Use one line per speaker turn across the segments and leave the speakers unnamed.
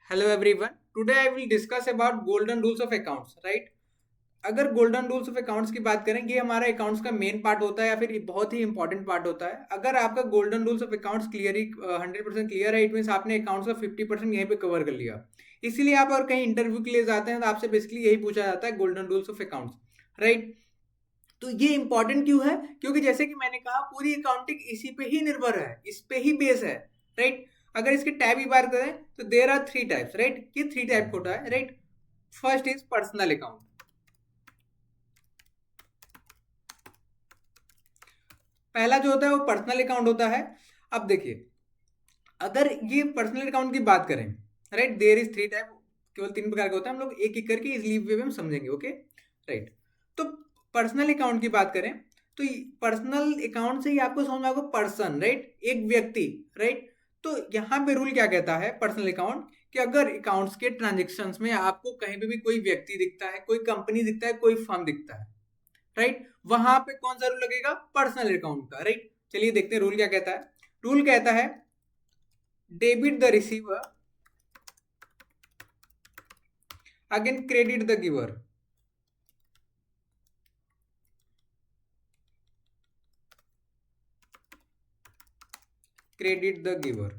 Hello everyone. Today I will discuss about golden rules of accounts, right? अगर golden rules of accounts की बात करें, ये हमारा अकाउंट्स का मेन पार्ट होता है या फिर बहुत ही इंपॉर्टेंट पार्ट होता है। अगर आपका golden rules of accounts clear he 100% clear है, इट मीन्स आपने अकाउंट्स का 50% यहीं पे कवर कर लिया। इसीलिए आप और कहीं इंटरव्यू के लिए जाते हैं तो आपसे बेसिकली यही पूछा जाता है, golden rules of accounts, right? तो ये इंपॉर्टेंट क्यों है? क्योंकि जैसे कि मैंने कहा, पूरी अकाउंटिंग इसी पे ही निर्भर है, इस पे ही बेस है, राइट? अगर इसके टाइप की बात करें तो there are three types, right? ये थ्री टाइप होता है, right? First is personal account. पहला जो होता है वो पर्सनल अकाउंट होता है। अब देखिए, अगर ये पर्सनल अकाउंट की बात करें, right, there is three type, केवल तीन प्रकार के होते हैं। हम लोग एक एक करके इजली वे में हम समझेंगे, ओके, राइट? तो पर्सनल अकाउंट की बात करें तो पर्सनल अकाउंट से ही आपको समझ में आएगा पर्सन, राइट, एक व्यक्ति, राइट? तो यहाँ पे रूल क्या कहता है पर्सनल अकाउंट, कि अगर अकाउंट्स के ट्रांजेक्शन्स में आपको कहीं पे भी कोई व्यक्ति दिखता है, कोई कंपनी दिखता है, कोई फर्म दिखता है, राइट, वहां पे कौन सा रूल लगेगा? पर्सनल अकाउंट का, राइट? चलिए देखते हैं रूल क्या कहता है। रूल कहता है debit the receiver again credit the giver. Credit the giver,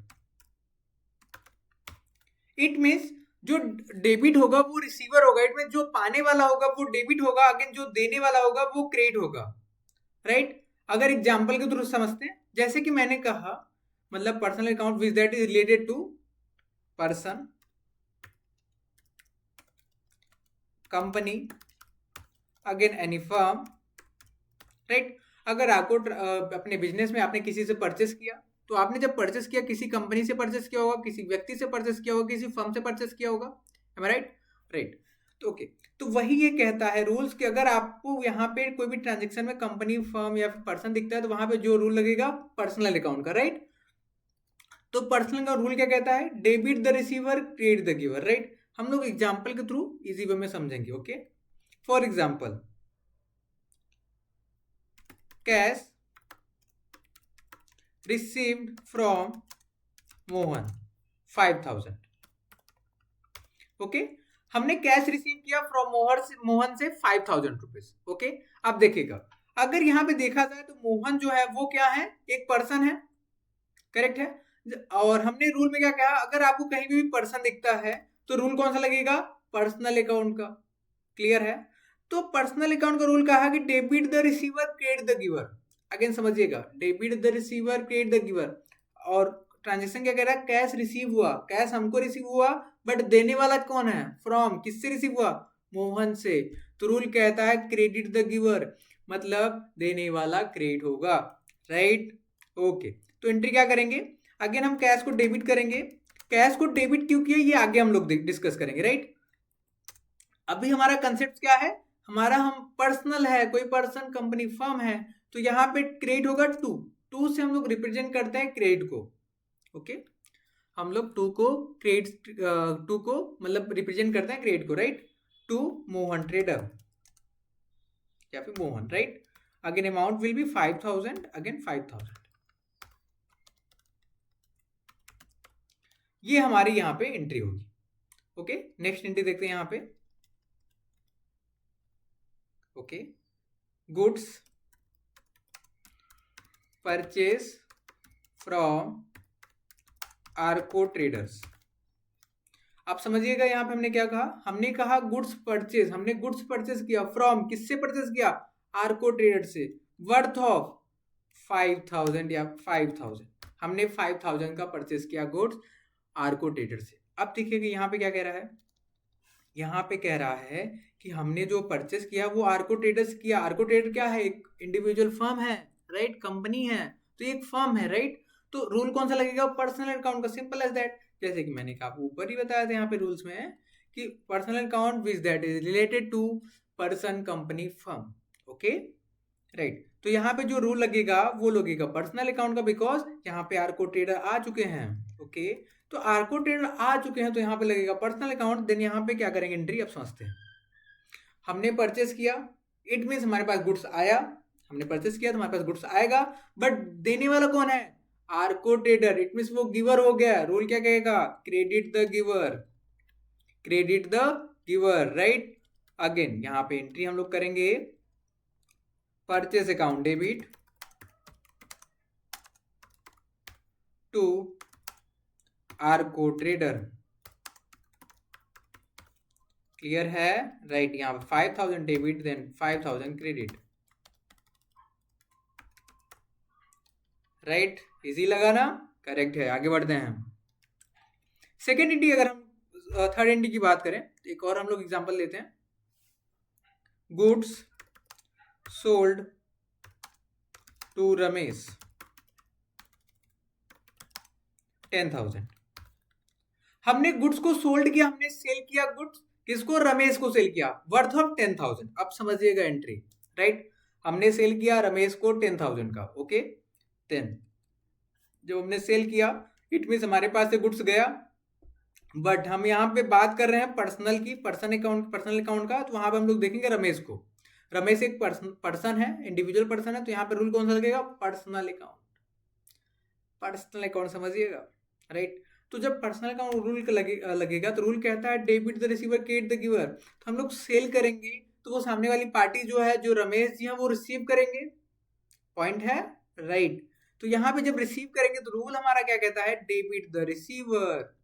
it means जो डेबिट होगा वो रिसीवर होगा, इट मीन जो पाने वाला होगा वो डेबिट होगा, अगेन जो देने वाला होगा वो क्रेडिट होगा, राइट? अगर एग्जांपल के थ्रू समझते हैं, जैसे कि मैंने कहा, मतलब personal account which that is related to person, company, again any firm, right? अगर आपको अपने बिजनेस में आपने किसी से परचेस किया, तो आपने जब परचेस किया, किसी कंपनी से परचेस किया होगा, किसी व्यक्ति से परचेस किया होगा, किसी फर्म से परचेस किया होगा, एम आई राइट? राइट। तो ओके, तो वही ये कहता है रूल्स कि अगर आपको यहाँ पे कोई भी ट्रांजेक्शन में कंपनी, फर्म या फिर पर्सन दिखता है, तो वहां पे जो रूल लगेगा पर्सनल अकाउंट का, राइट? तो पर्सनल का रूल क्या कहता है? Debit the receiver credit the giver, right? हम लोग एग्जाम्पल के थ्रू इजी वे में समझेंगे, okay? For example, cash received from Mohan 5000, okay? हमने कैश रिसीव किया फ्रॉम मोहन से 5000 रुपीज, ओके? अब देखिएगा, अगर यहाँ पे देखा जाए तो मोहन जो है वो क्या है? एक पर्सन है, करेक्ट है? और हमने रूल में क्या कहा, अगर आपको कहीं भी पर्सन दिखता है तो रूल कौन सा लगेगा? पर्सनल अकाउंट का, क्लियर है? तो पर्सनल अकाउंट का रूल कहा कि debit the receiver credit the giver. Again समझिएगा, debit the receiver credit the giver. और ट्रांजेक्शन क्या कह रहा है? कैश रिसीव हुआ, कैश हमको रिसीव हुआ, बट देने वाला कौन है? फ्रॉम, किससे रिसीव हुआ? मोहन से। तो रूल कहता है क्रेडिट द गिवर, मतलब देने वाला क्रेडिट होगा, राइट? ओके, तो एंट्री क्या करेंगे? अगेन हम कैश को डेबिट करेंगे। कैश को डेबिट क्यों किया, ये आगे हम लोग डिस्कस करेंगे, राइट? अभी हमारा कंसेप्ट क्या है? हमारा हम पर्सनल है, कोई पर्सन, कंपनी, फर्म है, तो यहाँ पे क्रेडिट होगा टू। टू से हम लोग रिप्रेजेंट करते हैं क्रेडिट को, ओके? हम लोग टू को क्रेडिट, टू को मतलब रिप्रेजेंट करते हैं क्रेडिट को, राइट? टू मोहन ट्रेडर या फिर Mohan, right? Again amount will B 5000, again 5000। ये हमारी यहाँ पे एंट्री होगी, ओके? नेक्स्ट एंट्री देखते हैं यहाँ पे, okay? Goods purchase from Arco traders. आप समझिएगा, यहाँ पे हमने क्या कहा? हमने कहा गुड्स परचेज, हमने गुड्स परचेज किया फ्रॉम, किससे परचेज किया? आर्को ट्रेडर से, वर्थ ऑफ 5000 या 5000। हमने 5000 का परचेज किया गुड्स आर्को ट्रेडर से। अब देखिएगा यहाँ पे क्या कह रहा है? यहाँ पे कह रहा है कि हमने जो परचेस किया वो आर्को ट्रेडर्स किया। आर्को ट्रेडर क्या है? एक इंडिविजुअल फर्म है, राइट? कंपनी है, तो एक फर्म है, राइट? तो रूल कौन सा लगेगा? पर्सनल अकाउंट का, सिंपल एज दैट। जैसे कि मैंने आपको ऊपर ही बताया था यहाँ पे रूल्स में कि personal account which that is related to person, company, firm, okay, right? तो यहाँ पे जो रूल लगेगा वो लगेगा पर्सनल अकाउंट का, बिकॉज यहाँ पे आर्को ट्रेडर आ चुके हैं, ओके? तो आर्को ट्रेडर आ चुके हैं तो यहाँ पे लगेगा पर्सनल अकाउंट। देन यहाँ पे क्या करेंगे एंट्री, अब समझते हैं। हमने परचेस किया, इट मीन्स हमारे पास गुड्स आया, हमने परचेस किया तो हमारे पास गुड्स आएगा, बट देने वाला कौन है? आर्को ट्रेडर, इट मीन्स वो गिवर हो गया। रूल क्या कहेगा? Credit the giver, credit the giver, right. Again यहाँ पे एंट्री हम लोग करेंगे purchase account debit to Arco trader, clear है, राइट। यहाँ पे 5000 debit then 5000 credit, right. Easy लगा ना, करेक्ट है। आगे बढ़ते हैं हम सेकेंड एंट्री। अगर हम थर्ड एंट्री की बात करें तो एक और हम लोग एग्जांपल लेते हैं, गुड्स सोल्ड टू रमेश 10,000। हमने गुड्स को सोल्ड किया, हमने सेल किया गुड्स, किसको, रमेश को सेल किया, वर्थ ऑफ 10,000। अब समझिएगा एंट्री, राइट। हमने सेल किया रमेश को 10,000 का, ओके। देन जब हमने सेल किया इट मीन्स हमारे पास से गुड्स गया, बट हम यहाँ पे बात कर रहे हैं पर्सनल की, पर्सनल अकाउंट का, तो वहां पे हम लोग देखेंगे रमेश को। रमेश एक पर्सन है, इंडिविजुअल पर्सन है, तो यहाँ पे रूल कौन सा लगेगा, पर्सनल अकाउंट। पर्सनल अकाउंट समझिएगा, राइट। तो जब पर्सनल अकाउंट रूल लगेगा तो रूल कहता है debit the receiver credit the giver. तो हम लोग सेल करेंगे तो वो सामने वाली पार्टी जो है, जो रमेश जी है, वो रिसीव करेंगे, पॉइंट है, राइट। तो यहाँ पे जब रिसीव करेंगे तो रूल हमारा क्या कहता है, डेबिट द रिसीवर,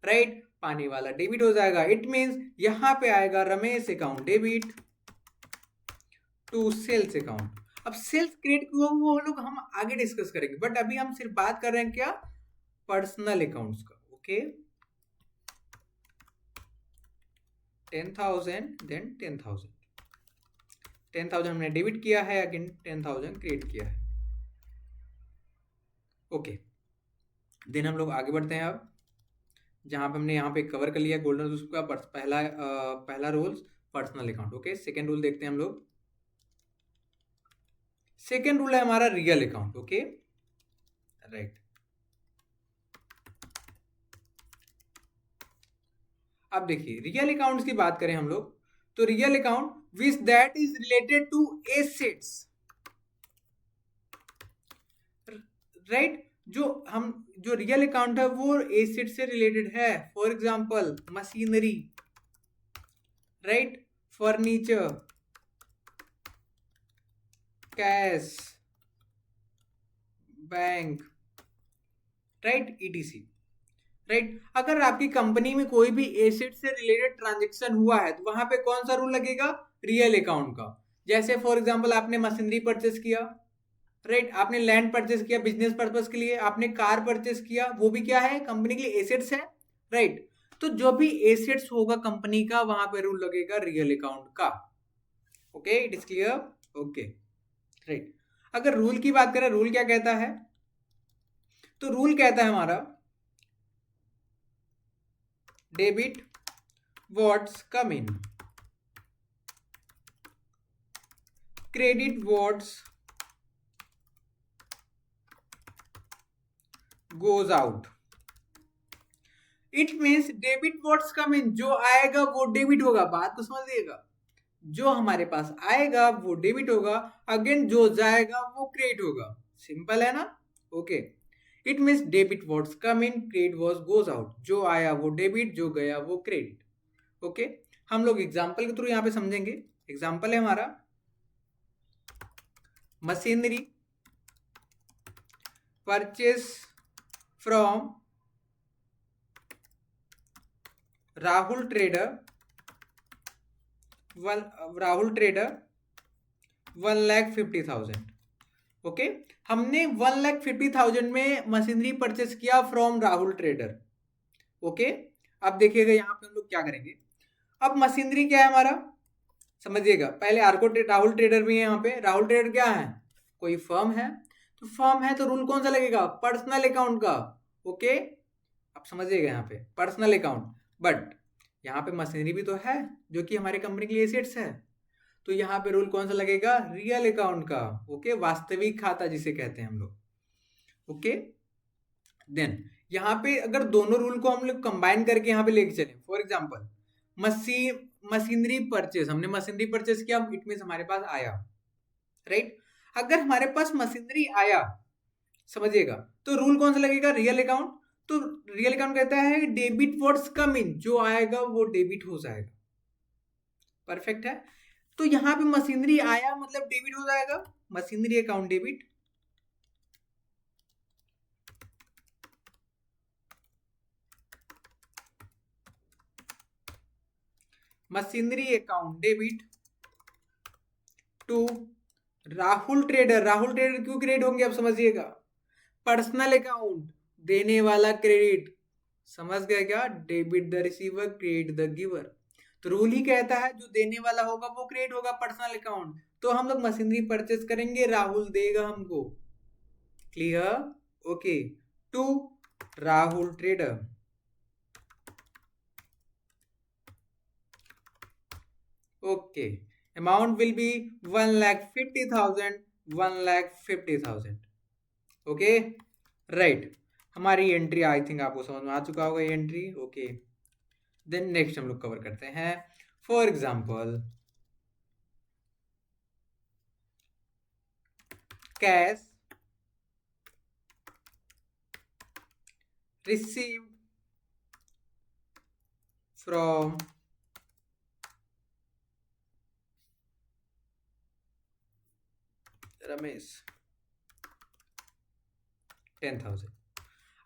राइट। पानी वाला डेबिट हो जाएगा, इट मींस यहाँ पे आएगा Ramesh account debit to sales account. अब सेल्स क्रेडिट वो लोग हम आगे डिस्कस करेंगे, बट अभी हम सिर्फ बात कर रहे हैं क्या, पर्सनल अकाउंट्स का, ओके। 10,000 देन 10,000 हमने डेबिट किया है, अगेन 10,000 क्रेडिट किया है, ओके। देन हम लोग आगे बढ़ते हैं अब, जहां पे हमने यहाँ पे कवर कर लिया गोल्डन रूल्स का पहला rule personal account, okay. Second rule देखते हैं हम लोग। सेकेंड रूल है हमारा रियल अकाउंट, ओके, राइट। अब देखिए रियल अकाउंट्स की बात करें हम लोग, तो real account which that is related to assets, right. जो रियल अकाउंट है वो एसेट से रिलेटेड है, for example machinery, right, furniture, cash, bank, right, etc, right. अगर आपकी कंपनी में कोई भी एसेट से रिलेटेड ट्रांजेक्शन हुआ है तो वहां पे कौन सा रूल लगेगा, रियल अकाउंट का। जैसे फॉर एग्जांपल आपने मशीनरी परचेस किया, राइट, आपने लैंड परचेस किया बिजनेस पर्पस के लिए, आपने कार परचेस किया, वो भी क्या है, कंपनी के लिए एसेट्स है, राइट। तो जो भी एसेट्स होगा कंपनी का, वहां पे रूल लगेगा रियल अकाउंट का, okay, it is clear, okay, right. अगर रूल की बात करें, रूल क्या कहता है, तो रूल कहता है हमारा debit what's come in, credit what's goes out. It means debit what's come in, जो आएगा वो डेबिट होगा, बात को समझिएगा। जो हमारे पास आएगा वो डेबिट होगा, अगेन जो जाएगा वो क्रेडिट होगा, सिंपल है ना, okay. It means debit what's come in, credit what's goes out, जो आया वो डेबिट, जो गया वो क्रेडिट, ओके। हम लोग एग्जांपल के थ्रू यहाँ पे समझेंगे। एग्जांपल है हमारा machinery purchase from Rahul trader 1,50,000, okay. हमने 1,50,000 में मशीनरी परचेस किया फ्रॉम राहुल ट्रेडर, ओके। अब देखिएगा यहाँ पे हम लोग क्या करेंगे। अब मशीनरी क्या है हमारा, समझिएगा, पहले राहुल ट्रेडर भी है यहाँ पे। राहुल ट्रेडर क्या है, कोई फर्म है, तो फर्म है तो रूल कौन सा लगेगा, पर्सनल अकाउंट का, ओके। अब समझिएगा यहाँ पे पर्सनल अकाउंट, बट यहाँ पे मशीनरी भी तो है जो कि हमारे कंपनी के लिए एसेट्स है, तो यहाँ पे रूल कौन सा लगेगा, रियल अकाउंट का, ओके, वास्तविक खाता जिसे कहते हैं हम लोग, ओके। देन यहाँ पे अगर दोनों रूल को हम लोग कंबाइन करके यहाँ पे लेके चले, फॉर एग्जांपल मशीनरी परचेस, हमने मशीनरी परचेस किया, इट मींस हमारे पास आया, राइट। अगर हमारे पास मशीनरी आया, समझिएगा, तो रूल कौन सा लगेगा, रियल अकाउंट। तो रियल अकाउंट कहता है डेबिट व्हाट्स कम इन, जो आएगा वो डेबिट हो जाएगा। परफेक्ट है। तो यहाँ पे मशीनरी आया मतलब डेबिट हो जाएगा, machinery account debit. Machinery account debit to Rahul trader. Rahul trader क्यों क्रेडिट होंगे आप समझिएगा। पर्सनल अकाउंट देने वाला क्रेडिट, समझ गया क्या, debit the receiver credit the giver. तो रूल ही कहता है जो देने वाला होगा वो क्रेडिट होगा पर्सनल अकाउंट। तो हम लोग मशीनरी परचेस करेंगे, राहुल देगा हमको। Clear. Okay. To Rahul trader. Okay, amount will be 1,50,000, 1,50,000। Okay right. हमारी एंट्री आई थिंक आपको समझ में आ चुका होगा ये एंट्री। ओके, देन नेक्स्ट हम लोग कवर करते हैं। For example cash received from Ramesh 10,000।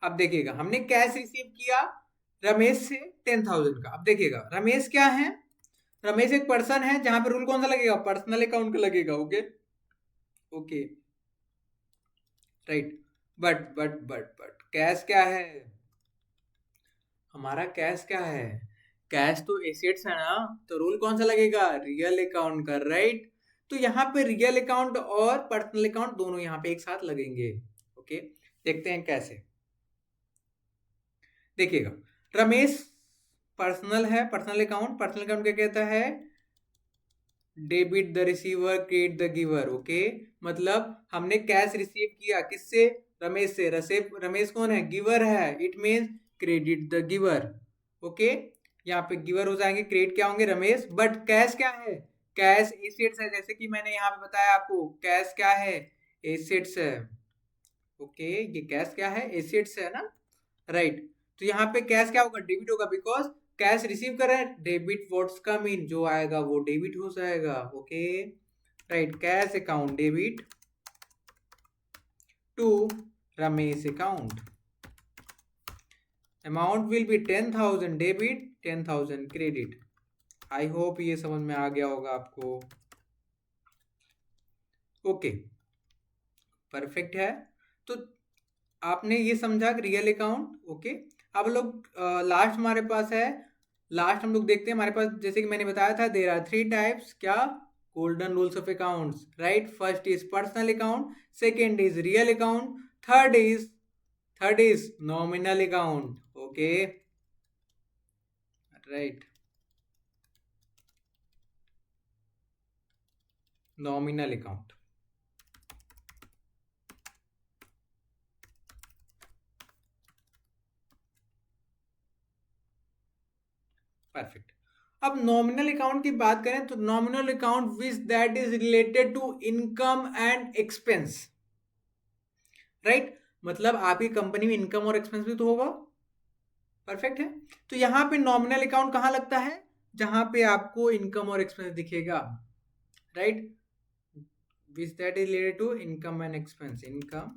अब देखिएगा हमने कैश रिसीव किया रमेश से 10,000 का। अब देखिएगा रमेश क्या है, रमेश एक पर्सन है, जहां पे रूल कौन सा लगेगा, पर्सनल अकाउंट का लगेगा। Okay okay right. But cash क्या है, हमारा कैश क्या है, कैश तो एसेट्स है ना, तो रूल कौन सा लगेगा, रियल अकाउंट का। राइट। तो यहाँ पे रियल अकाउंट और पर्सनल अकाउंट दोनों यहाँ पे एक साथ लगेंगे। ओके, देखते हैं कैसे। देखिएगा रमेश पर्सनल है, पर्सनल अकाउंट, पर्सनल अकाउंट क्या कहता है, debit the receiver credit the giver. Okay, मतलब हमने कैश रिसीव किया किससे, रमेश से। रमेश कौन है, गिवर है, it means credit the giver. Okay, यहाँ पे गिवर हो जाएंगे, क्रेडिट क्या होंगे, रमेश। बट कैश क्या है, कैश एसेट्स है, जैसे कि मैंने यहाँ पे बताया आपको, कैश क्या है, एसेट्स है। ओके, ये कैश क्या है, एसेट्स है ना। राइट। तो यहाँ पे कैश क्या होगा, डेबिट होगा, बिकॉज कैश रिसीव कर रहे हैं, डेबिट व्हाट्स कम इन, जो आएगा वो डेबिट हो जाएगा। Okay right, cash account debit to Ramesh account, amount will be 10,000 debit 10,000 credit. I hope ये समझ में आ गया होगा आपको। ओके परफेक्ट है। तो आपने ये समझा कि रियल अकाउंट। ओके, अब लोग लास्ट हमारे पास है, लास्ट हम लोग देखते हैं हमारे पास, जैसे कि मैंने बताया था देयर आर 3 टाइप्स, क्या, golden rules of accounts. Right, first is personal account, second is real account, third is nominal account. Okay right, nominal account. Perfect. अब नॉमिनल अकाउंट की बात करें तो nominal account which that is related to income and expense. Right, मतलब आपकी company में income और expense भी तो होगा। परफेक्ट है। तो यहाँ पे नॉमिनल अकाउंट कहाँ लगता है, जहां पे आपको इनकम और एक्सपेंस दिखेगा। Right, which that is related to income and expense, income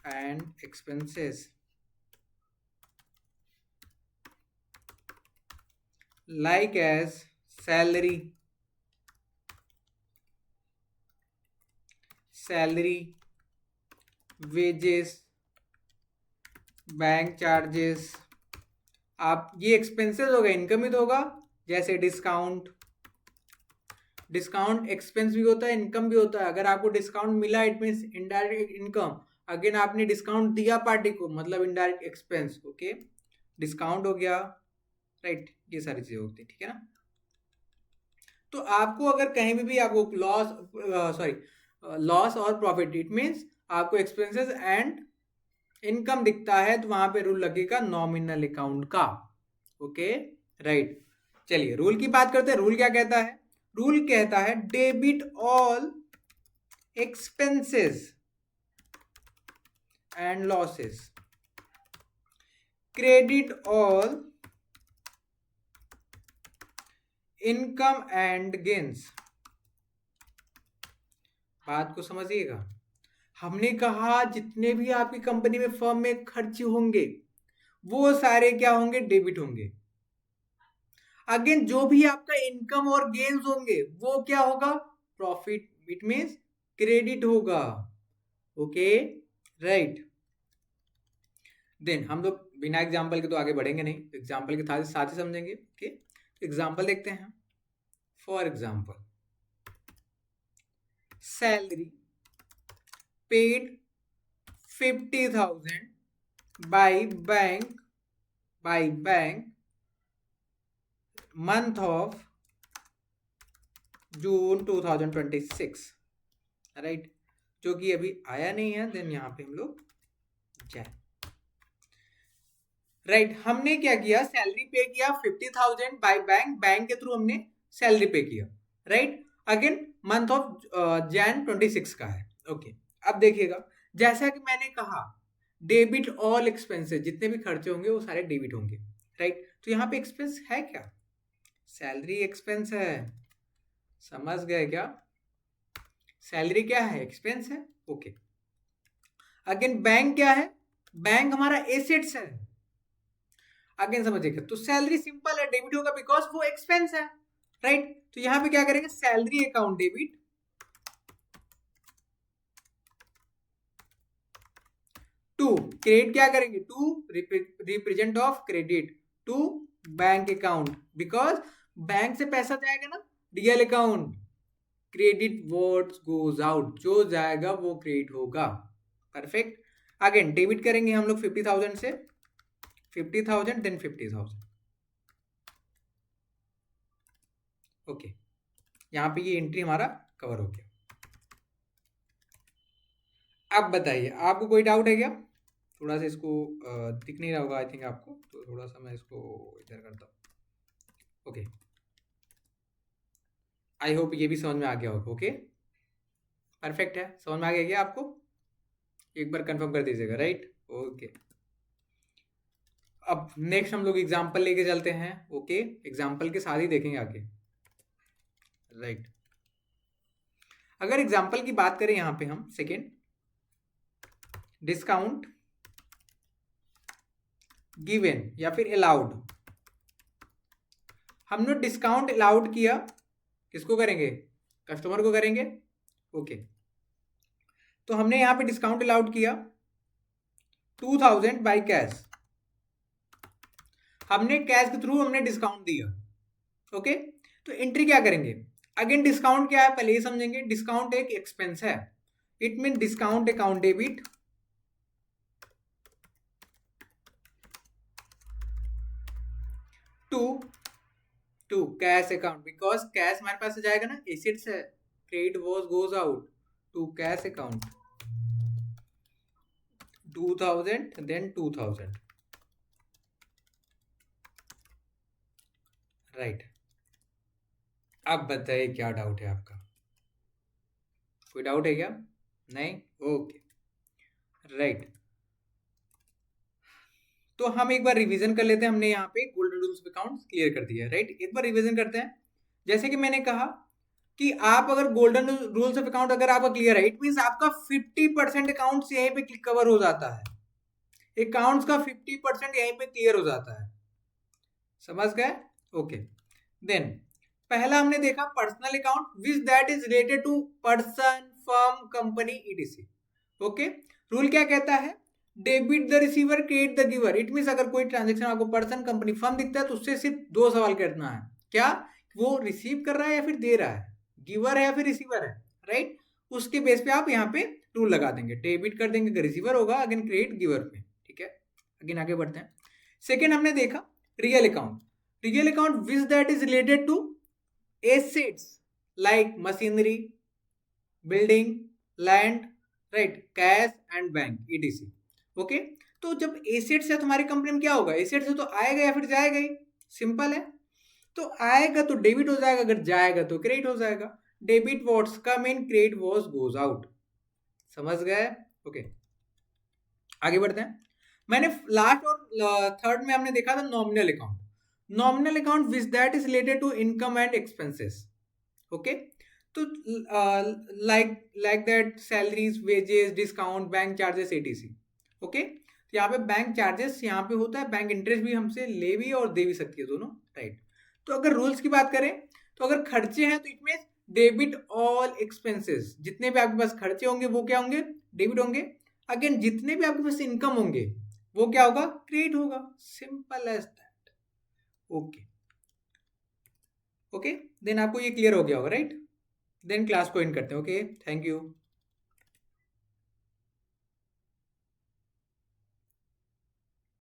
and expenses, like as salary, wages, bank charges. आप ये एक्सपेंसेस होगा, इनकम ही तो होगा, जैसे डिस्काउंट एक्सपेंस भी होता है, इनकम भी होता है। अगर आपको डिस्काउंट मिला it means indirect income, again आपने डिस्काउंट दिया पार्टी को मतलब इनडायरेक्ट एक्सपेंस। ओके, डिस्काउंट हो गया। राइट, ये सारी चीजें होती है, ठीक है ना। तो आपको अगर कहीं भी आपको लॉस और प्रॉफिट, इट मीन्स आपको एक्सपेंसेस एंड इनकम दिखता है, तो वहां पे रूल लगेगा नॉमिनल अकाउंट का। ओके राइट, चलिए रूल की बात करते हैं। रूल क्या कहता है, रूल कहता है debit all expenses and losses credit all income and gains. बात को समझिएगा, हमने कहा जितने भी आपकी कंपनी में फर्म में खर्च होंगे वो सारे क्या होंगे, डेबिट होंगे। अगेन जो भी आपका इनकम और गेन्स होंगे वो क्या होगा, प्रॉफिट, इट मीन्स क्रेडिट होगा। Okay right. देन हम लोग बिना एग्जाम्पल के तो आगे बढ़ेंगे नहीं, एग्जाम्पल के साथ ही समझेंगे। ओके एग्जाम्पल देखते हैं। For example, salary paid 50,000 by bank month of June 2026, right, जो कि अभी आया नहीं है। देन यहाँ पे हम लोग जाए, राइट, हमने क्या किया, सैलरी पे किया 50,000 बाय बैंक के थ्रू हमने सैलरी पे किया, right. Again month of Jain 26 का है। ओके अब देखिएगा, जैसा कि मैंने कहा डेबिट ऑल एक्सपेंसेस, जितने भी खर्चे होंगे वो सारे डेबिट होंगे, राइट। तो यहाँ पे एक्सपेंस है क्या, सैलरी एक्सपेंस है, समझ गए क्या, सैलरी क्या है, एक्सपेंस है। ओके अगेन बैंक क्या है, बैंक हमारा एसेट्स है। अगेन समझिएगा, तो सैलरी सिंपल है, डेबिट होगा बिकॉज वो एक्सपेंस है, राइट। तो यहाँ पे क्या करेंगे, salary account debit to credit, क्या करेंगे, to represent of credit to bank account, because bank से पैसा जाएगा ना real account, credit what goes out, जो जाएगा वो क्रेडिट होगा। परफेक्ट। अगेन डेबिट करेंगे हम लोग 50,000 से 50,000 देन 50,000। ओके यहाँ पे ये एंट्री हमारा कवर हो गया। अब बताइए आपको कोई डाउट है क्या, थोड़ा सा इसको दिख नहीं रहा होगा आई थिंक आपको, तो थोड़ा सा मैं इसको इधर करता हूँ। ओके आई होप ये भी समझ में आ गया होगा। ओके परफेक्ट है, समझ में आ गया क्या आपको, एक बार कंफर्म कर दीजिएगा, राइट। ओके अब नेक्स्ट हम लोग एग्जाम्पल लेके चलते हैं। ओके एग्जाम्पल के साथ ही देखेंगे आगे, राइट। अगर एग्जाम्पल की बात करें यहाँ पे हम सेकेंड, डिस्काउंट गिवन या फिर अलाउड, हमने डिस्काउंट अलाउड किया, किसको करेंगे, कस्टमर को करेंगे। ओके तो हमने यहाँ पे डिस्काउंट अलाउड किया 2,000 बाय कैश, हमने कैश के थ्रू हमने डिस्काउंट दिया। ओके तो एंट्री क्या करेंगे, अगेन डिस्काउंट क्या है पहले ये समझेंगे, डिस्काउंट एक एक्सपेंस है, it mean discount account debit to cash account, because cash हमारे पास जाएगा ना, एसेट्स है, credit was goes out to cash account 2,000 then 2,000, right. अब बताइए क्या डाउट है आपका, कोई डाउट है क्या, नहीं। ओके राइट तो हम एक बार रिवीजन कर लेते हैं, हमने यहाँ पे golden rules of accounts clear कर दिया है, राइट। एक बार रिवीजन करते हैं। जैसे कि मैंने कहा कि आप अगर गोल्डन रूल्स ऑफ अकाउंट अगर आपका क्लियर है, इट मींस आपका 50% अकाउंट्स यहीं पे कवर हो जाता है, अकाउंट्स का 50% यहीं पे क्लियर हो जाता है, समझ गए। ओके देन पहला हमने देखा personal account which that is related to person, firm, company etc. Okay rule क्या कहता है, debit the receiver credit the giver, it means अगर कोई ट्रांजेक्शन आपको पर्सन, कंपनी, फर्म दिखता है तो उससे सिर्फ दो सवाल करना है, क्या वो रिसीव कर रहा है या फिर दे रहा है, गिवर है या फिर रिसीवर है, राइट। उसके बेस पे आप यहाँ पे रूल लगा देंगे, डेबिट कर देंगे रिसीवर होगा, अगेन क्रेडिट गिवर पे, ठीक है। अगेन आगे बढ़ते हैं। सेकेंड हमने देखा real account, real account which that is related to assets like machinery, building, land, right, cash and bank etc. Okay तो जब एसेट्स है तुम्हारी कंपनी में क्या होगा, एसेट्स है तो आएगा या फिर जाएगा ही, सिंपल है। तो आएगा तो डेबिट हो जाएगा, अगर जाएगा तो क्रेडिट हो जाएगा, debit what's come in, credit what's goes out, समझ गए। ओके आगे बढ़ते हैं। मैंने लास्ट और थर्ड में हमने देखा था nominal account. Nominal account which that is related to income and expenses. Okay, तो like that salaries, wages, discount, bank charges, etc. Okay, तो यहाँ पे बैंक चार्जेस यहाँ पे होता है, बैंक इंटरेस्ट भी हमसे ले भी और दे भी सकती है दोनों, राइट. तो अगर रूल्स की बात करें तो अगर खर्चे हैं तो it mean debit all expenses. जितने भी आपके पास खर्चे होंगे वो क्या होंगे, डेबिट होंगे. अगेन जितने भी आपके पास इनकम होंगे वो क्या होगा, क्रेडिट होगा. Simple as that. Okay okay, then आपको ये क्लियर हो गया होगा, राइट. देन क्लास को एंड करते हैं. Okay, thank you.